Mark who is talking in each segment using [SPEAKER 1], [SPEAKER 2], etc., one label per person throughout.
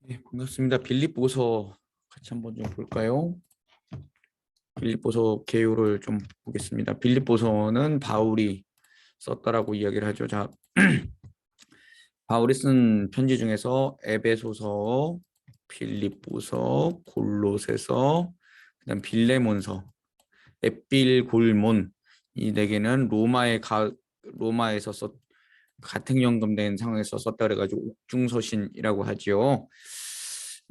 [SPEAKER 1] 네, 반갑습니다. 빌립보서 같이 한번 좀 볼까요? 빌립보서 개요를 좀 보겠습니다. 빌립보서는 바울이 썼다라고 이야기를 하죠. 자, 바울이 쓴 편지 중에서 에베소서, 빌립보서, 골로새서, 그다음 빌레몬서, 에필골몬 이 네 개는 로마에서 가택연금된 상황에서 썼다 그래가지고 옥중서신이라고 하지요.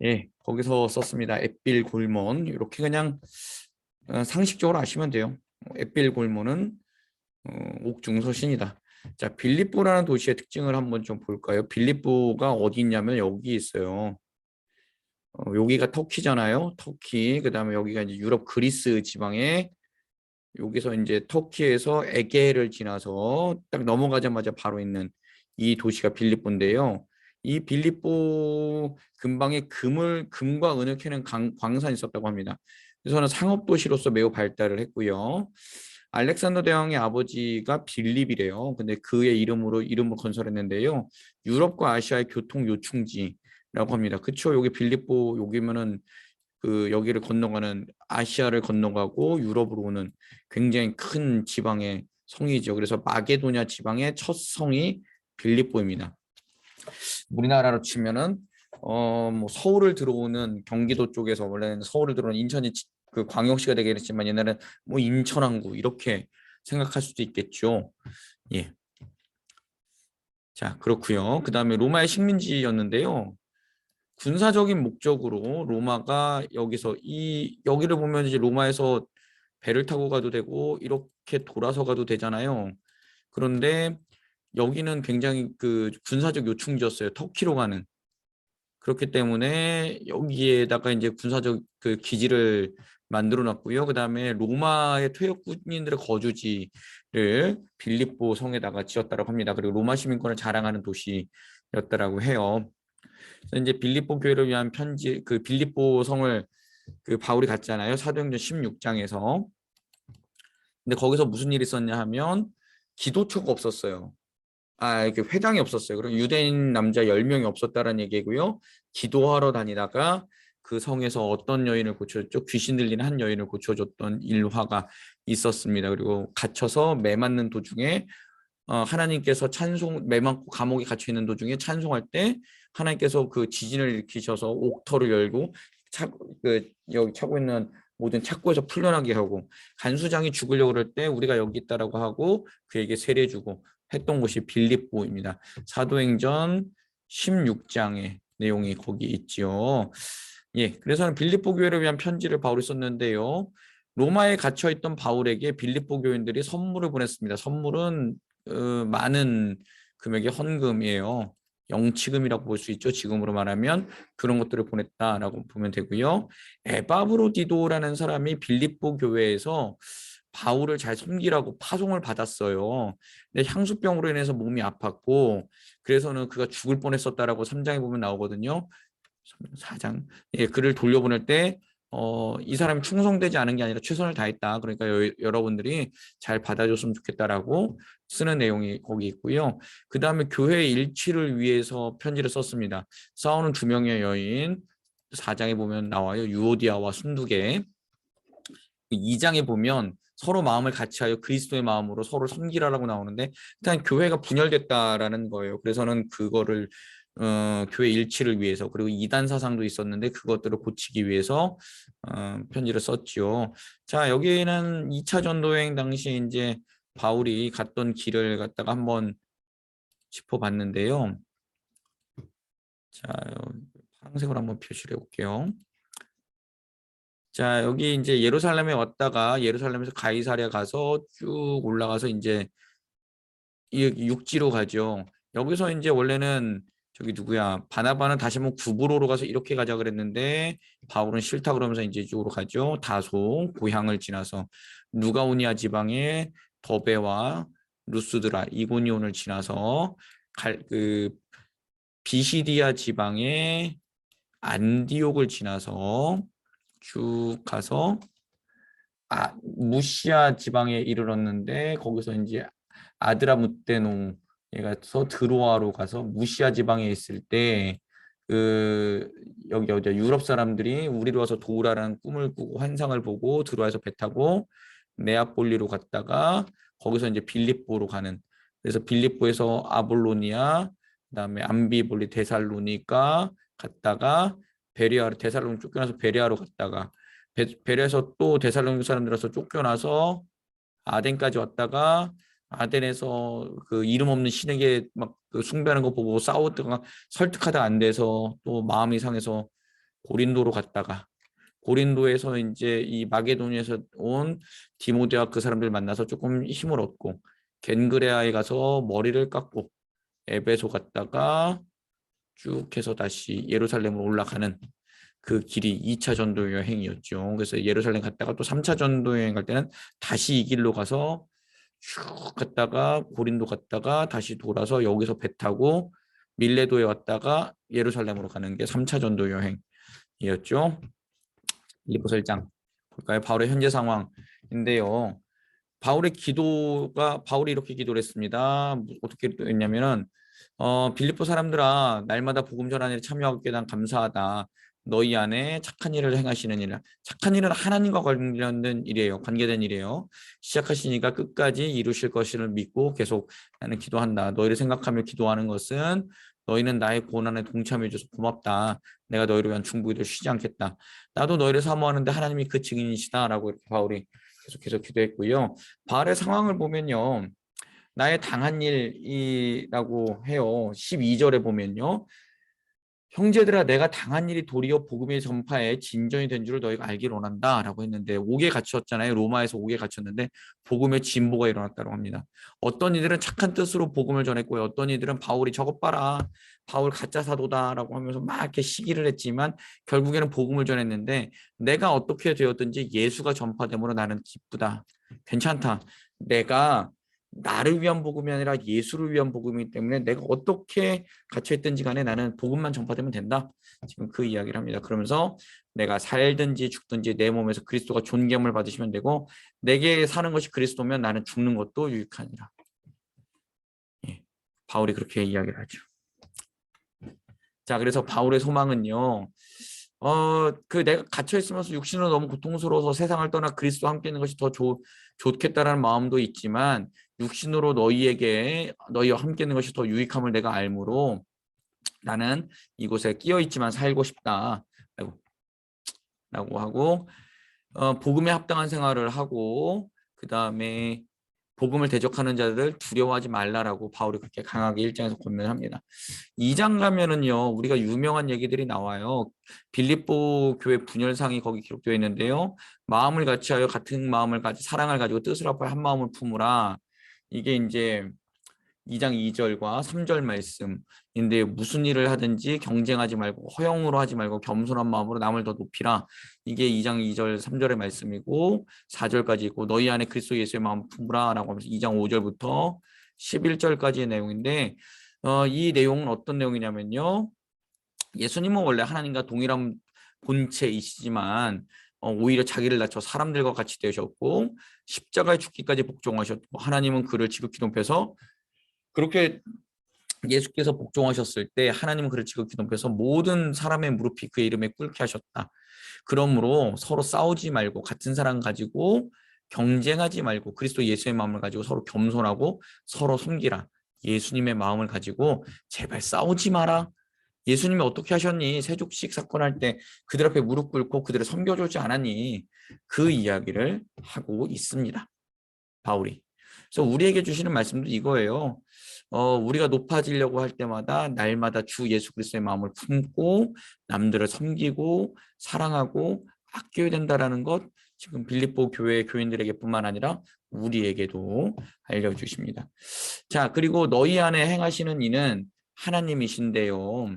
[SPEAKER 1] 예, 거기서 썼습니다. 에필골몬 이렇게 그냥 상식적으로 아시면 돼요. 에필골몬은 옥중서신이다. 자, 빌립보라는 도시의 특징을 한번 좀 볼까요? 빌립보가 어디 있냐면 여기 있어요. 여기가 터키잖아요. 터키. 그다음에 여기가 이제 유럽 그리스 지방에 여기서 이제 터키에서 에게를 지나서 딱 넘어가자마자 바로 있는 이 도시가 빌립보인데요. 이 빌립보 근방에 금과 은을 캐는 광산이 있었다고 합니다. 그래서는 상업 도시로서 매우 발달을 했고요. 알렉산더 대왕의 아버지가 빌립이래요. 근데 그의 이름을 건설했는데요. 유럽과 아시아의 교통 요충지라고 합니다. 그쵸? 여기 빌립보 여기면은 그 여기를 건너가는 아시아를 건너가고 유럽으로 오는 굉장히 큰 지방의 성이죠. 그래서 마게도냐 지방의 첫 성이 빌립보입니다. 우리나라로 치면은 뭐 서울을 들어오는 경기도 쪽에서 원래는 서울을 들어오는 인천이 그 광역시가 되게 됐지만 옛날에는 뭐 인천항구 이렇게 생각할 수도 있겠죠. 예. 자, 그렇고요. 그다음에 로마의 식민지였는데요. 군사적인 목적으로 로마가 여기를 보면 이제 로마에서 배를 타고 가도 되고 이렇게 돌아서 가도 되잖아요. 그런데 여기는 굉장히 그 군사적 요충지였어요. 터키로 가는. 그렇기 때문에 여기에다가 이제 군사적 그 기지를 만들어 놨고요. 그다음에 로마의 퇴역 군인들의 거주지를 빌립보 성에다가 지었다고 합니다. 그리고 로마 시민권을 자랑하는 도시였다라고 해요. 이제 빌립보 교회를 위한 편지, 그 빌립보 성을 그 바울이 갔잖아요. 사도행전 16장에서. 근데 거기서 무슨 일이 있었냐 하면 기도처가 없었어요. 이렇게 회당이 없었어요. 그리고 유대인 남자 10명이 없었다라는 얘기고요. 기도하러 다니다가 그 성에서 어떤 여인을 고쳐줬죠? 귀신 들린 한 여인을 고쳐줬던 일화가 있었습니다. 그리고 갇혀서 매 맞는 도중에 하나님께서 매 맞고 감옥에 갇혀 있는 도중에 찬송할 때 하나님께서 그 지진을 일으키셔서 옥터를 열고 여기 차고 있는 모든 착고에서 풀려나게 하고 간수장이 죽으려고 그럴 때 우리가 여기 있다라고 하고 그에게 세례주고 했던 곳이 빌립보입니다. 사도행전 16장의 내용이 거기 있지요. 예, 그래서는 빌립보 교회를 위한 편지를 바울이 썼는데요. 로마에 갇혀 있던 바울에게 빌립보 교인들이 선물을 보냈습니다. 선물은 많은 금액의 헌금이에요. 영치금이라고 볼 수 있죠. 지금으로 말하면 그런 것들을 보냈다라고 보면 되고요. 에바브로디도라는 사람이 빌립보 교회에서 바울을 잘 섬기라고 파송을 받았어요. 근데 향수병으로 인해서 몸이 아팠고 그래서는 그가 죽을 뻔했었다라고 3장에 보면 나오거든요. 4장. 예, 그를 돌려보낼 때 이 사람이 충성되지 않은 게 아니라 최선을 다했다. 그러니까 여러분들이 잘 받아줬으면 좋겠다라고 쓰는 내용이 거기 있고요. 그 다음에 교회 일치를 위해서 편지를 썼습니다. 싸우는 두 명의 여인 4장에 보면 나와요. 유오디아와 순두계. 2장에 보면 서로 마음을 같이하여 그리스도의 마음으로 서로 섬기라라고 나오는데 일단 교회가 분열됐다라는 거예요. 그래서는 그거를 교회 일치를 위해서 그리고 이단 사상도 있었는데 그것들을 고치기 위해서 편지를 썼지요. 자, 여기는 2차 전도여행 당시 이제 바울이 갔던 길을 갖다가 한번 짚어봤는데요. 자, 파란색으로 한번 표시를 해볼게요. 자, 여기 이제 예루살렘에 왔다가 예루살렘에서 가이사랴 가서 쭉 올라가서 이제 육지로 가죠. 여기서 이제 원래는 저기 누구야 바나바는 다시 한번 구브로로 가서 이렇게 가자 그랬는데 바울은 싫다 그러면서 이제 이쪽으로 가죠. 다소 고향을 지나서 누가오니아 지방의 더베와 루스드라 이고니온을 지나서 그 비시디아 지방의 안디옥을 지나서 쭉 가서 무시아 지방에 이르렀는데 거기서 이제 아드라무테노에 가서 드로아로 가서 무시아 지방에 있을 때 그 여기 어디야 유럽 사람들이 우리로 와서 도우라라는 꿈을 꾸고 환상을 보고 들어와서 배 타고 네아폴리로 갔다가 거기서 이제 빌립보로 가는 그래서 빌립보에서 아볼로니아 그다음에 암비볼리 데살로니가 갔다가 베레아로 데살로니 쫓겨나서 베레아로 갔다가 베레아에서 또 데살로니 사람들에서 쫓겨나서 아덴까지 왔다가 아덴에서 그 이름 없는 신에게 막그 숭배하는 거 보고 싸우다가 설득하다 안 돼서 또 마음이 상해서 고린도로 갔다가 고린도에서 이제 이 마게도니아에서 온 디모데와 그 사람들 만나서 조금 힘을 얻고 겐그레아에 가서 머리를 깎고 에베소 갔다가 쭉 해서 다시 예루살렘으로 올라가는 그 길이 2차 전도 여행이었죠. 그래서 예루살렘 갔다가 또 3차 전도 여행 갈 때는 다시 이 길로 가서 쭉 갔다가 고린도 갔다가 다시 돌아서 여기서 배 타고 밀레도에 왔다가 예루살렘으로 가는 게 3차 전도 여행이었죠. 빌립보서 1장 볼까요? 바울의 현재 상황인데요. 바울이 이렇게 기도를 했습니다. 어떻게 했냐면은 빌립보 사람들아 날마다 복음 전하는 일에 참여하게 난 감사하다. 너희 안에 착한 일을 행하시는 일. 착한 일은 하나님과 관련된 일이에요. 관계된 일이에요. 시작하시니까 끝까지 이루실 것을 믿고 계속 나는 기도한다. 너희를 생각하며 기도하는 것은 너희는 나의 고난에 동참해 줘서 고맙다. 내가 너희를 위한 중보기도 쉬지 않겠다. 나도 너희를 사모하는데 하나님이 그 증인이시다라고 이렇게 바울이 계속해서 기도했고요. 바울의 상황을 보면요. 나의 당한 일이라고 해요. 12절에 보면요. 형제들아 내가 당한 일이 도리어 복음의 전파에 진전이 된 줄을 너희가 알기를 원한다 라고 했는데 옥에 갇혔잖아요. 로마에서 옥에 갇혔는데 복음의 진보가 일어났다고 합니다. 어떤 이들은 착한 뜻으로 복음을 전했고요. 어떤 이들은 바울이 저것 봐라. 바울 가짜 사도다 라고 하면서 막 이렇게 시기를 했지만 결국에는 복음을 전했는데 내가 어떻게 되었든지 예수가 전파됨으로 나는 기쁘다. 괜찮다. 내가 나를 위한 복음이 아니라 예수를 위한 복음이기 때문에 내가 어떻게 갇혀있든지 간에 나는 복음만 전파되면 된다. 지금 그 이야기를 합니다. 그러면서 내가 살든지 죽든지 내 몸에서 그리스도가 존귀함을 받으시면 되고 내게 사는 것이 그리스도면 나는 죽는 것도 유익하니라. 예, 바울이 그렇게 이야기를 하죠. 자, 그래서 바울의 소망은요. 내가 갇혀 있으면서 육신으로 너무 고통스러워서 세상을 떠나 그리스도와 함께 있는 것이 더 좋겠다라는 마음도 있지만 육신으로 너희와 함께 있는 것이 더 유익함을 내가 알므로 나는 이곳에 끼어 있지만 살고 싶다. 라고 하고 복음에 합당한 생활을 하고 그 다음에 복음을 대적하는 자들을 두려워하지 말라라고 바울이 그렇게 강하게 1장에서 권면합니다. 2장 가면은요 우리가 유명한 얘기들이 나와요. 빌립보 교회 분열상이 거기 기록되어 있는데요. 마음을 같이하여 같은 마음을 가지 사랑을 가지고 뜻을 합하여 한 마음을 품으라. 이게 이제 2장 2절과 3절 말씀인데 무슨 일을 하든지 경쟁하지 말고 허영으로 하지 말고 겸손한 마음으로 남을 더 높이라. 이게 2장 2절 3절의 말씀이고 4절까지 있고 너희 안에 그리스도 예수의 마음 품으라 라고 하면서 2장 5절부터 11절까지의 내용인데 이 내용은 어떤 내용이냐면요. 예수님은 원래 하나님과 동일한 본체이시지만 오히려 자기를 낮춰 사람들과 같이 되셨고 십자가에 죽기까지 복종하셨고 하나님은 그를 지극히 높여서 그렇게 예수께서 복종하셨을 때 하나님은 그를 지극히 높여서 모든 사람의 무릎이 그의 이름에 꿇게 하셨다. 그러므로 서로 싸우지 말고 같은 사랑 가지고 경쟁하지 말고 그리스도 예수의 마음을 가지고 서로 겸손하고 서로 섬기라. 예수님의 마음을 가지고 제발 싸우지 마라. 예수님이 어떻게 하셨니? 세족식 사건 할 때 그들 앞에 무릎 꿇고 그들을 섬겨주지 않았니? 그 이야기를 하고 있습니다. 바울이. 그래서 우리에게 주시는 말씀도 이거예요. 우리가 높아지려고 할 때마다 날마다 주 예수 그리스도의 마음을 품고 남들을 섬기고 사랑하고 아껴야 된다라는 것 지금 빌립보 교회 교인들에게뿐만 아니라 우리에게도 알려주십니다. 자, 그리고 너희 안에 행하시는 이는 하나님이신데요.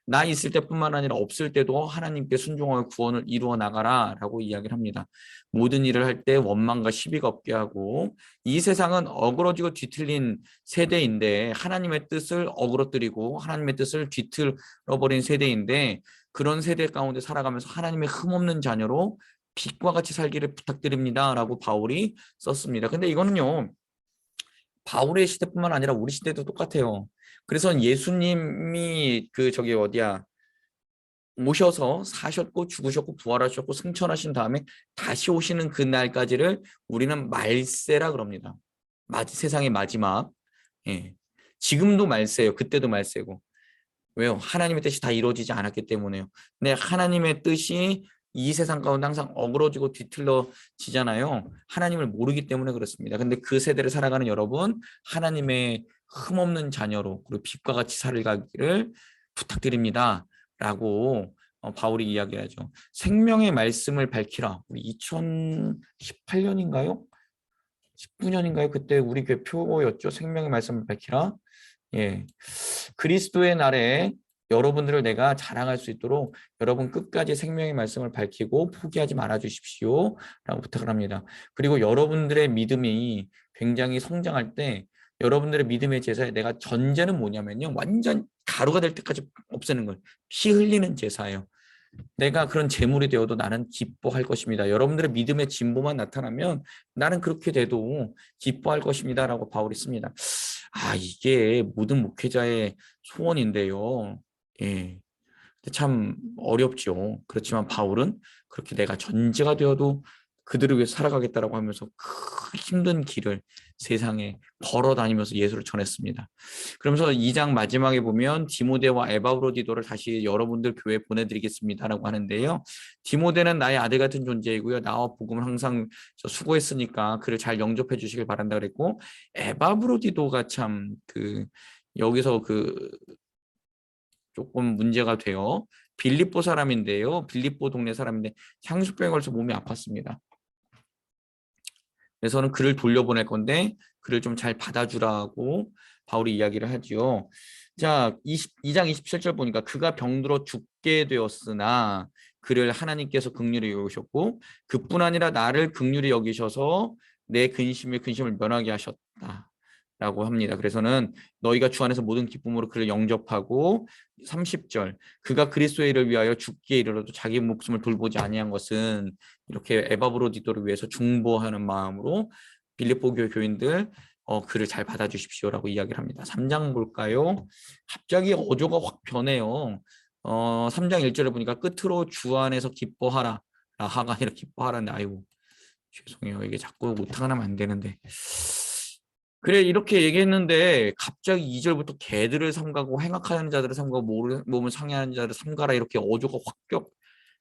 [SPEAKER 1] 나 있을 때뿐만 아니라 없을 때도 하나님께 순종하여 구원을 이루어 나가라 라고 이야기를 합니다. 모든 일을 할 때 원망과 시비가 없게 하고 이 세상은 어그러지고 뒤틀린 세대인데 하나님의 뜻을 어그러뜨리고 하나님의 뜻을 뒤틀어버린 세대인데 그런 세대 가운데 살아가면서 하나님의 흠없는 자녀로 빛과 같이 살기를 부탁드립니다 라고 바울이 썼습니다. 근데 이거는요 바울의 시대뿐만 아니라 우리 시대도 똑같아요. 그래서 예수님이 그 저기 어디야 오셔서 사셨고 죽으셨고 부활하셨고 승천하신 다음에 다시 오시는 그날까지를 우리는 말세라 그럽니다. 세상의 마지막. 예. 지금도 말세예요. 그때도 말세고. 왜요? 하나님의 뜻이 다 이루어지지 않았기 때문에요. 근데 하나님의 뜻이 이 세상 가운데 항상 어그러지고 뒤틀러지잖아요. 하나님을 모르기 때문에 그렇습니다. 근데 그 세대를 살아가는 여러분, 하나님의 흠없는 자녀로 그리고 빛과 같이 살아가기를 부탁드립니다. 라고 바울이 이야기하죠. 생명의 말씀을 밝히라. 우리 2018년인가요? 19년인가요? 그때 우리 교회 표였죠. 생명의 말씀을 밝히라. 예. 그리스도의 날에 여러분들을 내가 자랑할 수 있도록 여러분 끝까지 생명의 말씀을 밝히고 포기하지 말아 주십시오. 라고 부탁을 합니다. 그리고 여러분들의 믿음이 굉장히 성장할 때 여러분들의 믿음의 제사에 내가 전제는 뭐냐면요. 완전 가루가 될 때까지 없애는 거예요. 피 흘리는 제사예요. 내가 그런 제물이 되어도 나는 기뻐할 것입니다. 여러분들의 믿음의 진보만 나타나면 나는 그렇게 돼도 기뻐할 것입니다. 라고 바울이 씁니다. 이게 모든 목회자의 소원인데요. 예. 참 어렵죠. 그렇지만 바울은 그렇게 내가 전제가 되어도 그들을 위해 살아가겠다라고 하면서 그 힘든 길을 세상에 걸어 다니면서 예수를 전했습니다. 그러면서 2장 마지막에 보면 디모데와 에바브로디도를 다시 여러분들 교회에 보내드리겠습니다라고 하는데요. 디모데는 나의 아들 같은 존재이고요. 나와 복음을 항상 수고했으니까 그를 잘 영접해 주시길 바란다 그랬고, 에바브로디도가 참 여기서 조금 문제가 돼요. 빌립보 사람인데요. 빌립보 동네 사람인데 향수병에 걸려서 몸이 아팠습니다. 그래서는 그를 돌려보낼 건데 그를 좀 잘 받아주라고 바울이 이야기를 하지요. 자, 2장 27절 보니까 그가 병들어 죽게 되었으나 그를 하나님께서 긍휼히 여기셨고 그뿐 아니라 나를 긍휼히 여기셔서 내 근심을 면하게 하셨다. 라고 합니다. 그래서는 너희가 주 안에서 모든 기쁨으로 그를 영접하고 30절 그가 그리스도의 일을 위하여 죽기에 이르러도 자기 목숨을 돌보지 아니한 것은 이렇게 에바브로디도를 위해서 중보하는 마음으로 빌립보 교회 교인들 그를 잘 받아주십시오라고 이야기를 합니다. 3장 볼까요? 갑자기 어조가 확 변해요. 3장 1절에 보니까 끝으로 주 안에서 기뻐하라. 라하가 아니라 기뻐하라는데 아이고 죄송해요. 이게 자꾸 오타가 나면 안 되는데 그래 이렇게 얘기했는데 갑자기 2절부터 개들을 삼가고 행악하는 자들을 삼가고 몸을 상해하는 자들을 삼가라 이렇게 어조가 확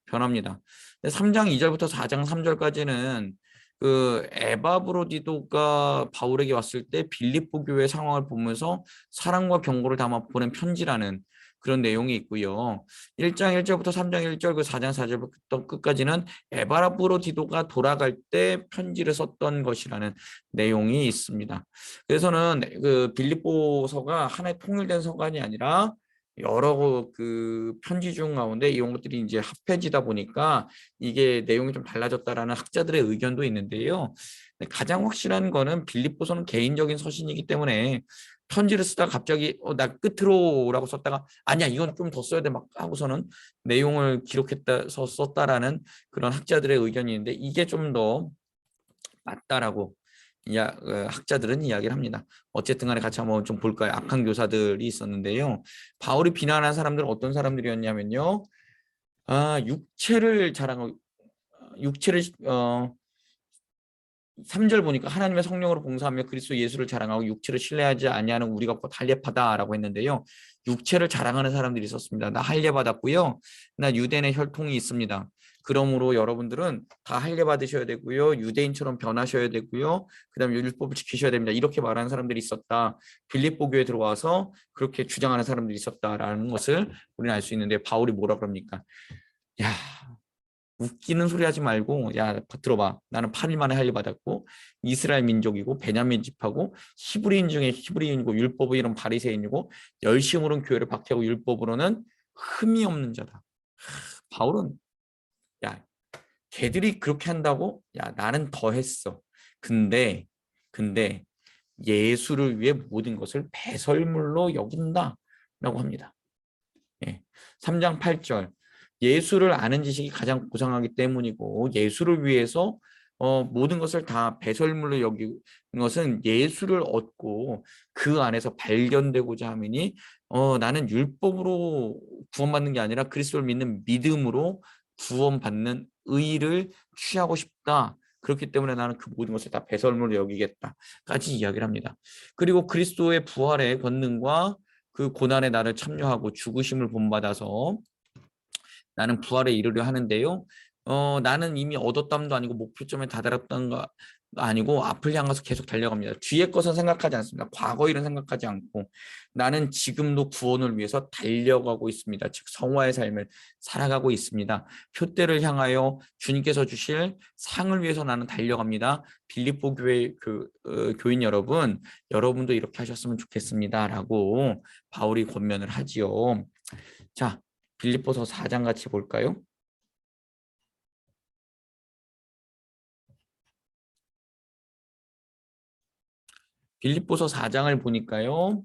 [SPEAKER 1] 변합니다. 3장 2절부터 4장 3절까지는 그 에바브로디도가 바울에게 왔을 때 빌립보 교회 상황을 보면서 사랑과 경고를 담아 보낸 편지라는 그런 내용이 있고요. 1장 1절부터 3장 1절 그 4장 4절부터 끝까지는 에바브로디도가 돌아갈 때 편지를 썼던 것이라는 내용이 있습니다. 그래서는 그 빌립보서가 하나의 통일된 서간이 아니라 여러 그 편지 중 가운데 이런 것들이 이제 합해지다 보니까 이게 내용이 좀 달라졌다라는 학자들의 의견도 있는데요. 가장 확실한 거는 빌립보서는 개인적인 서신이기 때문에 편지를 쓰다가 갑자기 나 끝으로라고 썼다가 아니야 이건 좀 더 써야 돼 막 하고서는 내용을 기록했다서 썼다라는 그런 학자들의 의견이 있는데 이게 좀 더 맞다라고 학자들은 이야기를 합니다. 어쨌든 간에 같이 한번 좀 볼까요? 악한 교사들이 있었는데요. 바울이 비난한 사람들은 어떤 사람들이었냐면요. 육체를 자랑하고 육체를 3절 보니까 하나님의 성령으로 봉사하며 그리스도 예수를 자랑하고 육체를 신뢰하지 아니하는 우리가 곧 할례받아라고 했는데요. 육체를 자랑하는 사람들이 있었습니다. 나 할례받았고요. 나 유대인의 혈통이 있습니다. 그러므로 여러분들은 다 할례받으셔야 되고요. 유대인처럼 변하셔야 되고요. 그다음에 율법을 지키셔야 됩니다. 이렇게 말하는 사람들이 있었다. 빌립보 교회에 들어와서 그렇게 주장하는 사람들이 있었다라는 것을 우리는 알 수 있는데 바울이 뭐라 그럽니까? 야, 웃기는 소리 하지 말고 야 들어봐 나는 8일 만에 할례 받았고 이스라엘 민족이고 베냐민 지파고 히브리인 중에 히브리인이고 율법의 이런 바리새인이고 열심으로는 교회를 박해하고 율법으로는 흠이 없는 자다. 바울은 야 걔들이 그렇게 한다고 야 나는 더 했어. 근데 예수를 위해 모든 것을 배설물로 여긴다 라고 합니다. 예. 3장 8절 예수를 아는 지식이 가장 고상하기 때문이고 예수를 위해서 모든 것을 다 배설물로 여기는 것은 예수를 얻고 그 안에서 발견되고자 함이니 나는 율법으로 구원받는 게 아니라 그리스도를 믿는 믿음으로 구원받는 의를 취하고 싶다. 그렇기 때문에 나는 그 모든 것을 다 배설물로 여기겠다까지 이야기를 합니다. 그리고 그리스도의 부활의 권능과 그 고난에 나를 참여하고 죽으심을 본받아서 나는 부활에 이르려 하는데요. 나는 이미 얻었담도 아니고 목표점에 다다랐던 거 아니고 앞을 향해서 계속 달려갑니다. 뒤의 것은 생각하지 않습니다. 과거 일은 생각하지 않고 나는 지금도 구원을 위해서 달려가고 있습니다. 즉 성화의 삶을 살아가고 있습니다. 표대를 향하여 주님께서 주실 상을 위해서 나는 달려갑니다. 빌립보 교회 교인 여러분, 여러분도 이렇게 하셨으면 좋겠습니다라고 바울이 권면을 하지요. 자, 빌립보서 4장 같이 볼까요? 빌립보서 4장을 보니까요.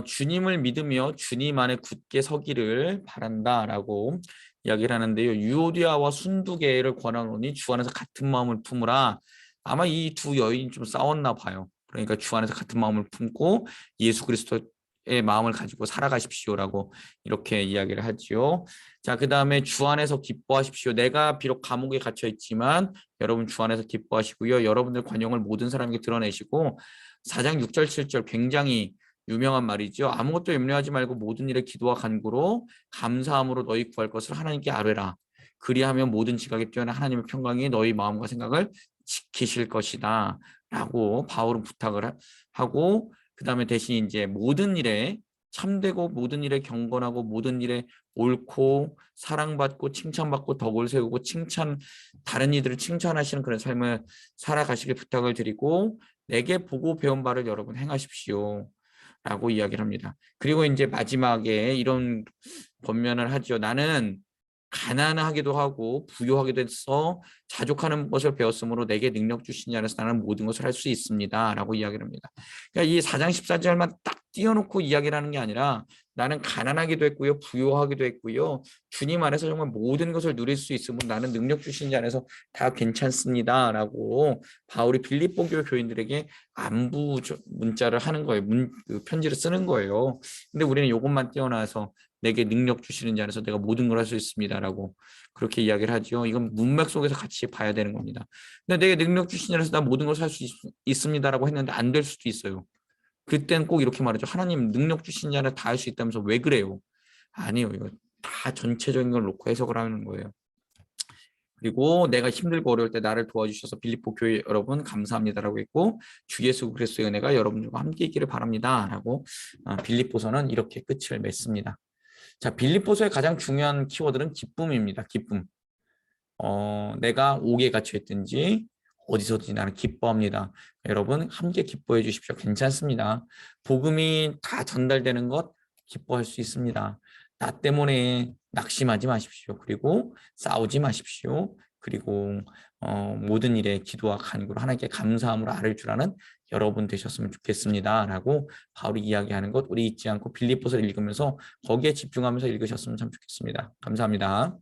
[SPEAKER 1] 주님을 믿으며 주님 안에 굳게 서기를 바란다라고 이야기를 하는데요. 유오디아와 순두개를 권하노니 주 안에서 같은 마음을 품으라. 아마 이 두 여인이 좀 싸웠나 봐요. 그러니까 주 안에서 같은 마음을 품고 예수 그리스도의 마음을 가지고 살아가십시오라고 이렇게 이야기를 하지요. 자, 그 다음에 주 안에서 기뻐하십시오. 내가 비록 감옥에 갇혀 있지만 여러분 주 안에서 기뻐하시고요. 여러분들 관용을 모든 사람에게 드러내시고 4장 6절 7절 굉장히 유명한 말이죠. 아무것도 염려하지 말고 모든 일에 기도와 간구로 감사함으로 너희 구할 것을 하나님께 아뢰라. 그리하면 모든 지각에 뛰어난 하나님의 평강이 너희 마음과 생각을 지키실 것이다. 라고 바울은 부탁을 하고 그 다음에 대신 이제 모든 일에 참되고 모든 일에 경건하고 모든 일에 옳고 사랑받고 칭찬받고 덕을 세우고 다른 이들을 칭찬하시는 그런 삶을 살아가시길 부탁을 드리고 내게 보고 배운 바를 여러분 행하십시오. 라고 이야기를 합니다. 그리고 이제 마지막에 이런 권면을 하죠. 나는 가난하기도 하고 부유하기도 해서 자족하는 것을 배웠으므로 내게 능력 주신 자라서 나는 모든 것을 할 수 있습니다. 라고 이야기를 합니다. 그러니까 이 4장 14절만 딱 띄워놓고 이야기를 하는 게 아니라 나는 가난하기도 했고요. 부유하기도 했고요. 주님 안에서 정말 모든 것을 누릴 수 있으면 나는 능력 주신 자 안에서 다 괜찮습니다. 라고 바울이 빌립보 교회 교인들에게 안부 문자를 하는 거예요. 편지를 쓰는 거예요. 근데 우리는 이것만 띄워놔서 내게 능력 주시는 자 안에서 내가 모든 걸 할 수 있습니다라고 그렇게 이야기를 하죠. 이건 문맥 속에서 같이 봐야 되는 겁니다. 근데 내게 능력 주신 자 안에서 나 모든 걸 할 수 있습니다라고 했는데 안 될 수도 있어요. 그땐 꼭 이렇게 말하죠. 하나님 능력 주신 자는 다 할 수 있다면서 왜 그래요? 아니요. 이거 다 전체적인 걸 놓고 해석을 하는 거예요. 그리고 내가 힘들고 어려울 때 나를 도와주셔서 빌립보 교회 여러분 감사합니다라고 했고 주 예수 그리스도의 은혜가 여러분들과 함께 있기를 바랍니다라고 빌립보서는 이렇게 끝을 맺습니다. 자, 빌립보서의 가장 중요한 키워드는 기쁨입니다. 기쁨. 내가 옥에 갇혀 있든지 어디서든지 나는 기뻐합니다. 여러분 함께 기뻐해 주십시오. 괜찮습니다. 복음이 다 전달되는 것 기뻐할 수 있습니다. 나 때문에 낙심하지 마십시오. 그리고 싸우지 마십시오. 그리고 모든 일에 기도와 간구로 하나님께 감사함으로 아뢰 주라는 여러분 되셨으면 좋겠습니다. 라고 바울이 이야기하는 것 우리 잊지 않고 빌립보서를 읽으면서 거기에 집중하면서 읽으셨으면 참 좋겠습니다. 감사합니다.